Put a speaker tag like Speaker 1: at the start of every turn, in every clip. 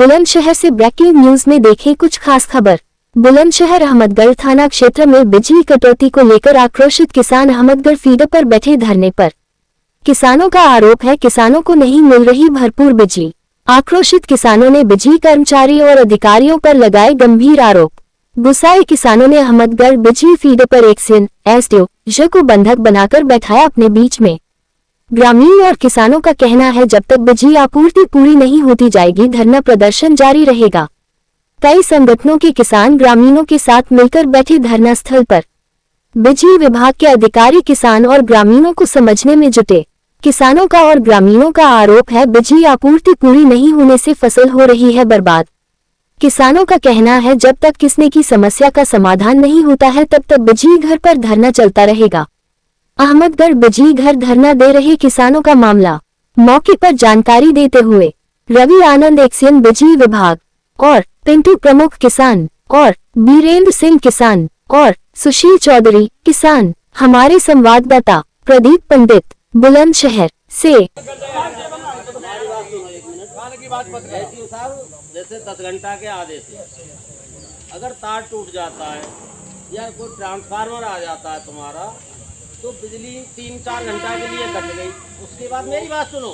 Speaker 1: बुलंदशहर से breaking news में देखें कुछ खास खबर। बुलंदशहर अहमदगढ़ थाना क्षेत्र में बिजली कटौती को लेकर आक्रोशित किसान अहमदगढ़ फीडर पर बैठे धरने पर। किसानों का आरोप है किसानों को नहीं मिल रही भरपूर बिजली। आक्रोशित किसानों ने बिजली कर्मचारी और अधिकारियों पर लगाए गंभीर आरोप। गुस्साए किसानों ने अहमदगढ़ बिजली फीडर पर एक एसडीओ को बंधक बनाकर बैठाया अपने बीच में। ग्रामीण और किसानों का कहना है जब तक बिजली आपूर्ति पूरी नहीं होती जाएगी धरना प्रदर्शन जारी रहेगा। कई संगठनों के किसान ग्रामीणों के साथ मिलकर बैठे धरना स्थल पर। बिजली विभाग के अधिकारी किसान और ग्रामीणों को समझने में जुटे। किसानों का और ग्रामीणों का आरोप है बिजली आपूर्ति पूरी नहीं होने से फसल हो रही है बर्बाद। किसानों का कहना है जब तक किसने की समस्या का समाधान नहीं होता है तब तक बिजली घर पर धरना चलता रहेगा। अहमदगढ़ बिजली घर धरना दे रहे किसानों का मामला। मौके पर जानकारी देते हुए रवि आनंद एक्सियन बिजली विभाग और पिंटू प्रमुख किसान और बीरेंद्र सिंह किसान और सुशील चौधरी किसान। हमारे संवाददाता प्रदीप पंडित बुलंदशहर से।
Speaker 2: जैसे 10 घंटा के आदेश से अगर तार टूट जाता है या कोई ट्रांसफार्मर आ जाता है तुम्हारा तो बिजली 3-4 घंटा के लिए कट गई। उसके बाद मेरी बात सुनो,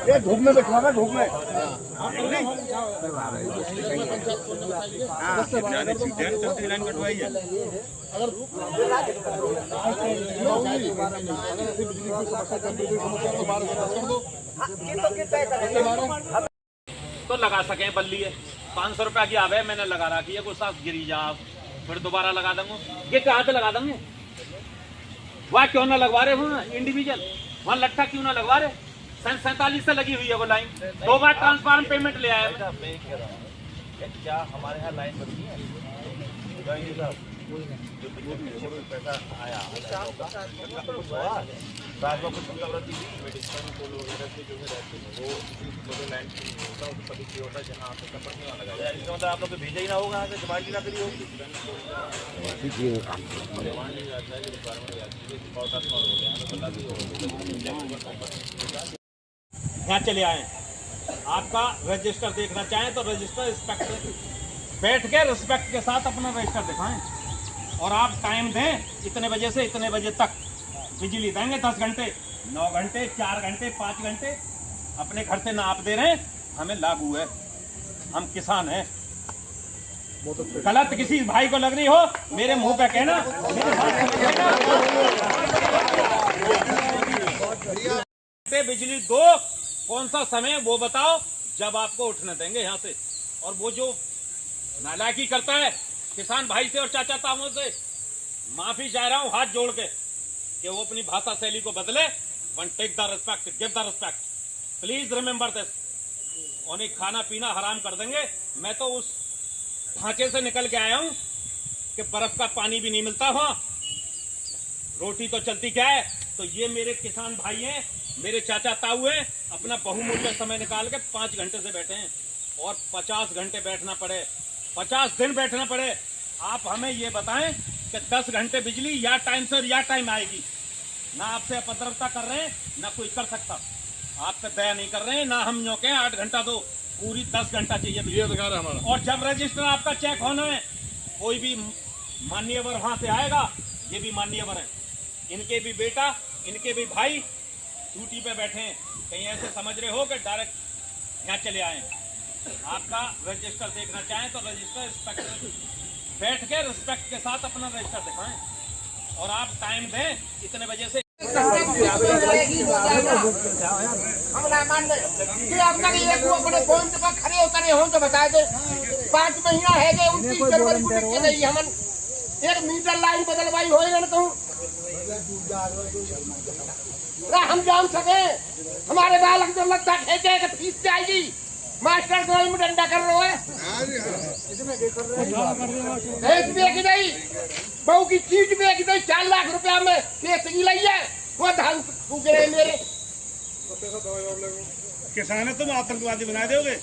Speaker 3: ये धूप में बैठवा ना, धूप में लाइन कटवाई है।
Speaker 4: तो लगा सके बल्ली है 500 रुपया की आवे मैंने लगा रखी है, कोई साथ गिरी जा फिर दोबारा लगा दूंगा। ये कहाँ पे लगा देंगे? वहाँ क्यों ना लगवा रहे वहाँ इंडिविजुअल, वहाँ लट्ठा क्यों ना लगवा रहे? 47 से लगी हुई है वो लाइन, 2 बार ट्रांसफार्मर पेमेंट ले आया।
Speaker 2: क्या हमारे यहाँ लाइन बनती है? पैसा आया मेडिसिन कोल वगैरह से जो रहते हैं वो लाइन होता है कभी होता है जहाँ पे कपड़ नहीं लगा। इसका मतलब आप लोग को भेजा ही ना होगा, डिमांड ही ना करी होगी।
Speaker 4: यहाँ चले आए, आपका रजिस्टर देखना चाहें तो रजिस्टर इंस्पेक्टर बैठ के रिस्पेक्ट के साथ अपना रजिस्टर दिखाएं और आप टाइम दें इतने बजे से इतने बजे तक बिजली देंगे। 10 घंटे, 9 घंटे, 4 घंटे, 5 घंटे अपने घर से ना आप दे रहे हैं, हमें लागू है, हम किसान हैं। गलत किसी भाई को लग रही हो मेरे मुंह पे कहना, मेरे बिजली दो, कौन सा समय वो बताओ जब आपको उठने देंगे यहाँ से। और वो जो नालायकी करता है किसान भाई से और चाचा तामों से, माफी चाह रहा हूं हाथ जोड़ के कि वो अपनी भाषा शैली को बदले। One take the respect, give the respect, please remember this. उन्हें खाना पीना हराम कर देंगे। मैं तो उस ढांचे से निकल के आया हूं कि बर्फ का पानी भी नहीं मिलता वहां, रोटी तो चलती क्या है। तो ये मेरे किसान भाई हैं, मेरे चाचा ताऊ हैं, अपना बहुमूल्य समय निकाल के 5 घंटे से बैठे हैं और 50 घंटे बैठना पड़े, 50 दिन बैठना पड़े। आप हमें ये बताएं कि 10 घंटे बिजली या टाइम से या टाइम आएगी। ना आपसे अपद्रवता कर रहे हैं, ना कोई कर सकता, आप पे दया नहीं कर रहे हैं, ना हम यूं कहें 8 घंटा दो, पूरी 10 घंटा चाहिए बिजली अधिकार है हमारा। और जब रजिस्टर आपका चेक होना है, कोई भी मान्यवर वहां से आएगा, ये भी मान्यवर है, इनके भी बेटा, इनके भी भाई ड्यूटी पे बैठे हैं। कहीं ऐसे समझ रहे हो कि डायरेक्ट यहाँ चले आए। आपका रजिस्टर देखना चाहें तो रजिस्टर इंस्पेक्टर बैठ के रिस्पेक्ट के साथ अपना रजिस्टर दिखाएं और आप टाइम दें इतने बजे से।
Speaker 5: खड़े उतरे हो तो बता दे, 5 महीना है गए 29 जनवरी को नहीं हम 1 मीटर लाइन बदलवाई हो तो हम जान सके। हमारे बालक जो लगता खेचे कि फीस जाएगी, मास्टर तो में डंडा कर रहे हैं। बहू की चीज बेच दी 4 लाख रुपया में, ये ली है वो धान फूके मेरे
Speaker 3: किसान है, तुम आतंकवादी बना दोगे।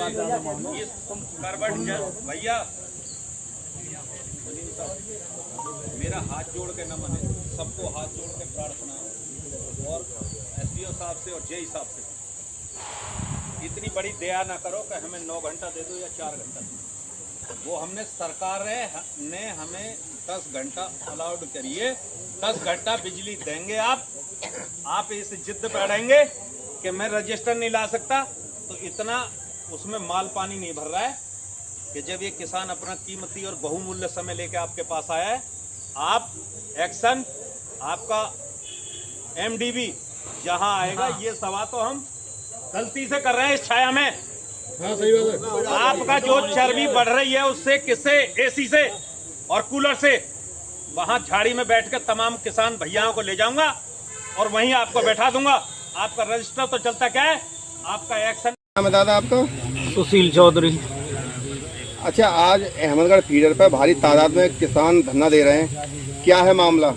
Speaker 4: ये तुम करवट भैया, मेरा हाथ जोड़ के नमन है, सबको हाथ जोड़ के प्रार्थना है, और एसडीओ साहब से और जेई साहब से इतनी बड़ी दया ना करो कि हमें 9 घंटा दे दो या 4 घंटा दे दो। वो हमने सरकार ने हमें 10 घंटा अलाउड करिए, 10 घंटा बिजली देंगे। आप इस जिद पे अड़ेंगे कि मैं रजिस्टर नहीं ला सकता, तो इतना उसमें माल पानी नहीं भर रहा है कि जब ये किसान अपना कीमती और बहुमूल्य समय लेके आपके पास आया है, आप एक्शन, आपका एमडीबी जहां आएगा, ये सवा तो हम गलती से कर रहे हैं इस छाया में। हाँ, सही बात है। आपका जो चर्बी बढ़ रही है उससे, किससे? एसी से और कूलर से। वहां झाड़ी में बैठ कर तमाम किसान भैयाओं को ले जाऊंगा और वहीं आपको बैठा दूंगा। आपका रजिस्टर तो चलता क्या है, आपका एक्शन।
Speaker 6: नाम है दादा आपका?
Speaker 7: सुशील चौधरी।
Speaker 6: अच्छा, आज अहमदगढ़ फीडर पर भारी तादाद में किसान धरना दे रहे हैं, क्या है मामला?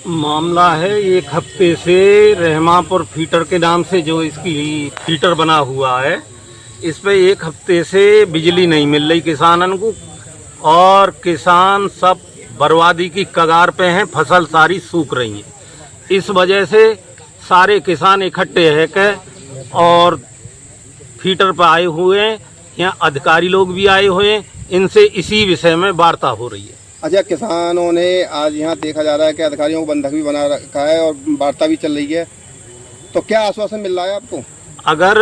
Speaker 7: मामला है, एक हफ्ते से रहमापुर फीटर के नाम से जो इसकी फीटर बना हुआ है, इस पे एक हफ्ते से बिजली नहीं मिल रही किसानन को, और किसान सब बर्बादी की कगार पे हैं, फसल सारी सूख रही है। इस वजह से सारे किसान इकट्ठे है के और फीटर पर आए हुए हैं, यहाँ अधिकारी लोग भी आए हुए हैं, इनसे इसी विषय में वार्ता हो रही है।
Speaker 6: अच्छा, किसानों ने आज यहाँ देखा जा रहा है कि अधिकारियों को बंधक भी बना रखा है और वार्ता भी चल रही है, तो क्या आश्वासन मिल रहा है आपको?
Speaker 7: अगर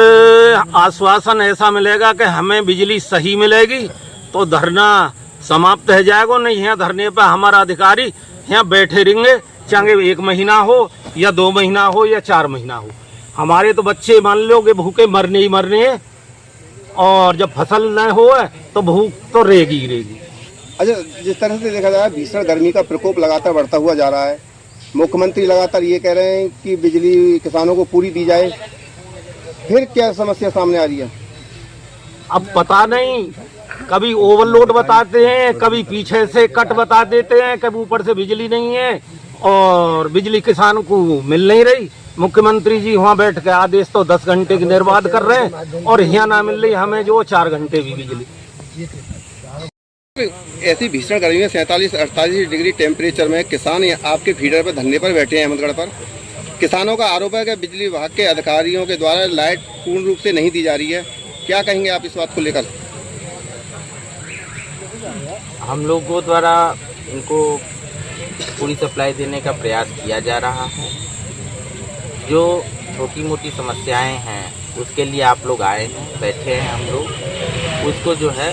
Speaker 7: आश्वासन ऐसा मिलेगा कि हमें बिजली सही मिलेगी तो धरना समाप्त हो जाएगा, नहीं यहाँ धरने पर हमारा अधिकारी यहाँ बैठे रहेंगे, चाहे 1 महीना हो या 2 महीना हो या 4 महीना हो। हमारे तो बच्चे मान लो कि भूखे मरने ही मरने हैं, और जब फसल न हो तो भूख तो रहेगी ही रहेगी।
Speaker 6: अच्छा, जिस तरह से देखा जाए भीषण गर्मी का प्रकोप लगातार बढ़ता हुआ जा रहा है, मुख्यमंत्री लगातार ये कह रहे हैं कि बिजली किसानों को पूरी दी जाए, फिर क्या समस्या सामने आ रही है?
Speaker 7: अब पता नहीं, कभी ओवरलोड बताते हैं, कभी पीछे से कट बता देते हैं, कभी ऊपर से बिजली नहीं है और बिजली किसानों को मिल नहीं रही। मुख्यमंत्री जी वहाँ बैठ के आदेश तो 10 घंटे की निर्बाध कर रहे हैं, और यहाँ ना मिल रही हमें जो 4 घंटे भी बिजली।
Speaker 6: ऐसी भीषण गर्मी में 47-48 डिग्री टेम्परेचर में किसान आपके फीडर पर धरने पर बैठे हैं अहमदगढ़ पर। किसानों का आरोप है कि बिजली विभाग के अधिकारियों के द्वारा लाइट पूर्ण रूप से नहीं दी जा रही है, क्या कहेंगे आप इस बात को लेकर?
Speaker 8: हम लोगों द्वारा इनको पूरी सप्लाई देने का प्रयास किया जा रहा है। जो छोटी मोटी समस्याएं हैं उसके लिए आप लोग आए हैं, बैठे हैं, हम लोग उसको जो है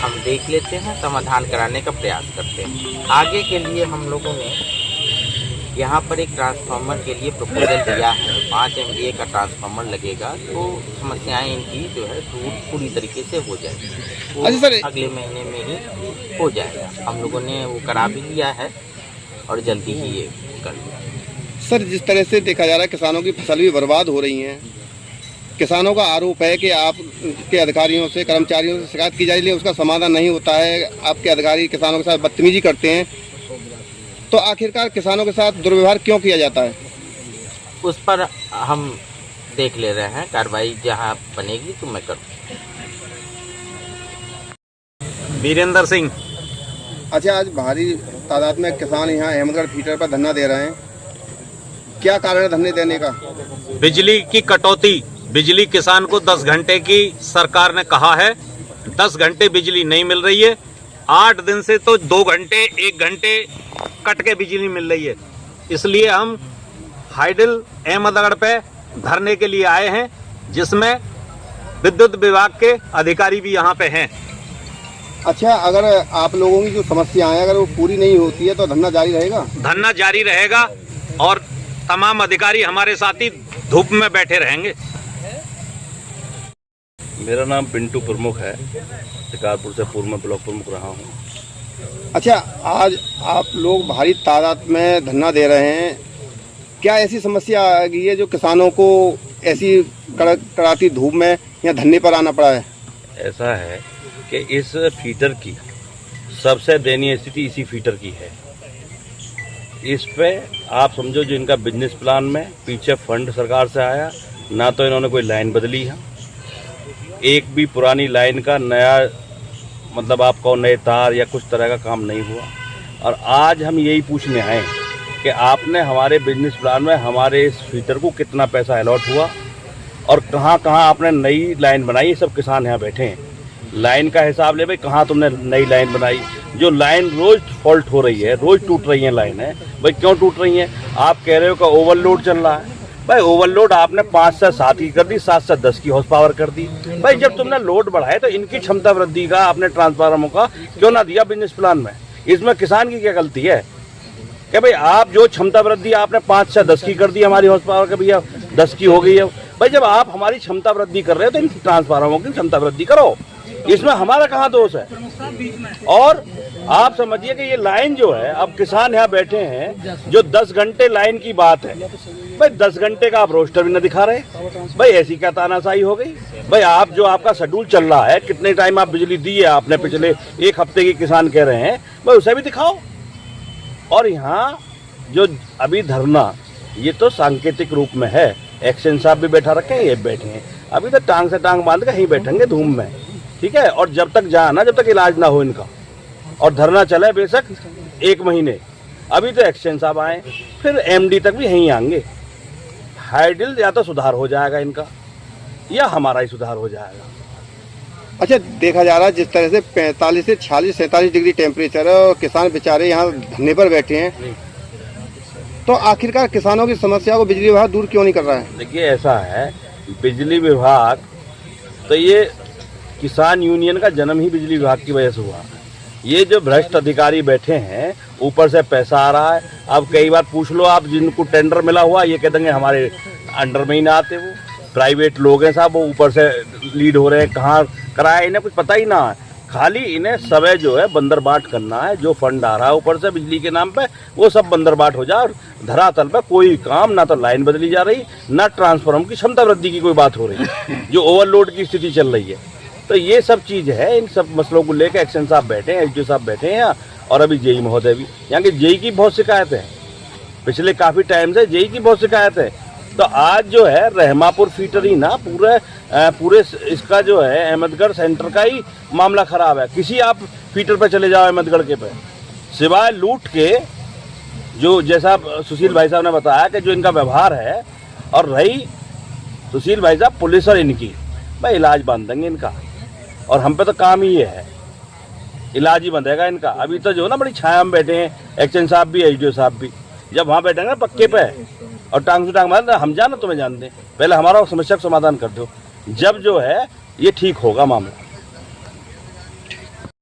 Speaker 8: हम देख लेते हैं, समाधान कराने का प्रयास करते हैं। आगे के लिए हम लोगों ने यहाँ पर एक ट्रांसफार्मर के लिए प्रपोजल दिया है, 5 MVA का ट्रांसफार्मर लगेगा, तो समस्याएं इनकी जो है दूर पूरी तरीके से हो जाएगी। वो अगले महीने में ही हो जाएगा। हम लोगों ने वो करा भी लिया है और जल्दी ही ये कर लिया।
Speaker 6: सर, जिस तरह से देखा जा रहा है किसानों की फसल भी बर्बाद हो रही है, किसानों का आरोप है कि आपके अधिकारियों से, कर्मचारियों से शिकायत की जा रही है, उसका समाधान नहीं होता है, आपके अधिकारी किसानों के साथ बदतमीजी करते हैं, तो आखिरकार किसानों के साथ दुर्व्यवहार क्यों किया जाता है?
Speaker 8: उस पर हम देख ले रहे हैं, कार्रवाई जहां बनेगी तो मैं करूँ।
Speaker 7: वीरेंद्र सिंह।
Speaker 6: अच्छा, आज भारी तादाद में किसान यहाँ अहमदगढ़ फीडर पर धरना दे रहे हैं, क्या कारण है धरने देने का?
Speaker 4: बिजली की कटौती। बिजली किसान को 10 घंटे की सरकार ने कहा है, 10 घंटे बिजली नहीं मिल रही है। 8 दिन से तो 2 घंटे 1 घंटे कट के बिजली मिल रही है। इसलिए हम हाइडल अहमदगढ़ पे धरने के लिए आए हैं, जिसमें विद्युत विभाग के अधिकारी भी यहाँ पे हैं।
Speaker 6: अच्छा, अगर आप लोगों की जो समस्याएं हैं अगर वो पूरी नहीं होती है तो धरना जारी रहेगा?
Speaker 4: धरना जारी रहेगा और तमाम अधिकारी हमारे साथ ही धूप में बैठे रहेंगे।
Speaker 9: मेरा नाम पिंटू प्रमुख है, शिकारपुर से पूर्व में ब्लॉक प्रमुख रहा हूँ।
Speaker 6: अच्छा, आज आप लोग भारी तादाद में धरना दे रहे हैं, क्या ऐसी समस्या आ गई है जो किसानों को ऐसी कड़ाती धूप में या धरने पर आना पड़ा है?
Speaker 9: ऐसा है कि इस फीडर की सबसे दयनीय स्थिति इसी फीडर की है। इस पे आप समझो जो इनका बिजनेस प्लान में पीछे फंड सरकार से आया, ना तो इन्होंने कोई लाइन बदली है, एक भी पुरानी लाइन का नया मतलब आपको नए तार या कुछ तरह का काम नहीं हुआ। और आज हम यही पूछने आए कि आपने हमारे बिजनेस प्लान में हमारे इस फीटर को कितना पैसा अलॉट हुआ और कहाँ कहाँ आपने नई लाइन बनाई। ये सब किसान यहाँ बैठे हैं, लाइन का हिसाब ले भाई, कहाँ तुमने नई लाइन बनाई। जो लाइन रोज फॉल्ट हो रही है, रोज टूट रही है लाइन है भाई, क्यों टूट रही है? आप कह रहे हो कि ओवरलोड चल रहा है। भाई ओवरलोड आपने 5 से 7 की कर दी, 7 से 10 की हॉर्स पावर कर दी। भाई जब तुमने लोड बढ़ाए तो इनकी क्षमता वृद्धि का आपने ट्रांसफार्मरों का क्यों ना दिया बिजनेस प्लान में? इसमें किसान की क्या गलती है कि भाई आप जो क्षमता वृद्धि आपने 5 से 10 की कर दी हमारी हॉर्स पावर के, भैया 10 की हो गई है। भाई जब आप हमारी क्षमता वृद्धि कर रहे हो तो इन ट्रांसफार्मरों की क्षमता वृद्धि करो, इसमें हमारा कहाँ दोष है? और आप समझिए कि ये लाइन जो है, अब किसान यहाँ बैठे हैं जो 10 घंटे लाइन की बात है, भाई 10 घंटे का आप रोस्टर भी न दिखा रहे। भाई ऐसी क्या तानाशाही हो गई? भाई आप जो आपका शेड्यूल चल रहा है, कितने टाइम आप बिजली दी है आपने पिछले 1 हफ्ते की किसान कह रहे हैं, भाई उसे भी दिखाओ। और यहाँ जो अभी धरना, ये तो सांकेतिक रूप में है। एक्शन साहब भी बैठा रखे हैं, ये बैठे हैं, अभी तो टांग से टांग बांध के यहीं बैठेंगे धूम में, ठीक है। और जब तक जाना, जब तक इलाज ना हो इनका, और धरना चले बेशक 1 महीने। अभी तो एक्शन साहब आए, फिर एमडी तक भी यहीं आएंगे। हाइडल या तो सुधार हो जाएगा इनका, या हमारा ही सुधार हो जाएगा।
Speaker 6: अच्छा, देखा जा रहा है जिस तरह से 45 से 46 47 डिग्री टेम्परेचर है और किसान बेचारे यहाँ धरने पर बैठे हैं, तो आखिरकार किसानों की समस्या को बिजली विभाग दूर क्यों नहीं कर रहा है?
Speaker 9: देखिए ऐसा है, बिजली विभाग तो ये किसान यूनियन का जन्म ही बिजली विभाग की वजह से हुआ। ये जो भ्रष्ट अधिकारी बैठे हैं, ऊपर से पैसा आ रहा है। अब कई बार पूछ लो आप, जिनको टेंडर मिला हुआ, ये कह देंगे हमारे अंडर में ही ना आते, वो प्राइवेट लोग हैं साहब, वो ऊपर से लीड हो रहे हैं। कहाँ कराया इन्हें कुछ पता ही ना है, खाली इन्हें सबे जो है बंदरबाट करना है। जो फंड आ रहा है ऊपर से बिजली के नाम पे, वो सब बंदरबाट हो जाए और धरातल पे कोई काम ना, तो लाइन बदली जा रही, ना ट्रांसफार्मर की क्षमता वृद्धि की कोई बात हो रही है, जो ओवरलोड की स्थिति चल रही है। तो ये सब चीज़ है, इन सब मसलों को लेकर एक्शन साहब बैठे हैं, एसडीओ साहब बैठे हैं यहाँ, और अभी जेई महोदय भी। यहाँ के जेई की बहुत शिकायत है, पिछले काफ़ी टाइम से जेई की बहुत शिकायत है। तो आज जो है रहमापुर फीटर ही ना, पूरे इसका जो है अहमदगढ़ सेंटर का ही मामला खराब है। किसी आप फीटर पे चले जाओ अहमदगढ़ के पे, सिवाय लूट के, जो जैसा सुशील भाई साहब ने बताया कि जो इनका व्यवहार है, और रही सुशील भाई साहब पुलिस और इनकी, भाई इलाज बांध देंगे इनका। और हम पे तो काम ही ये है, इलाज ही बंधेगा इनका। अभी तो जो ना बड़ी छाया में बैठे हैं, एक्शन साहब भी, एसडीओ साहब भी। जब वहाँ बैठेंगे ना पक्के पे और टांग से टांग मार, हम जाना तुम्हें जानते, पहले हमारा समस्या का समाधान कर दो, जब जो है ये ठीक होगा मामला।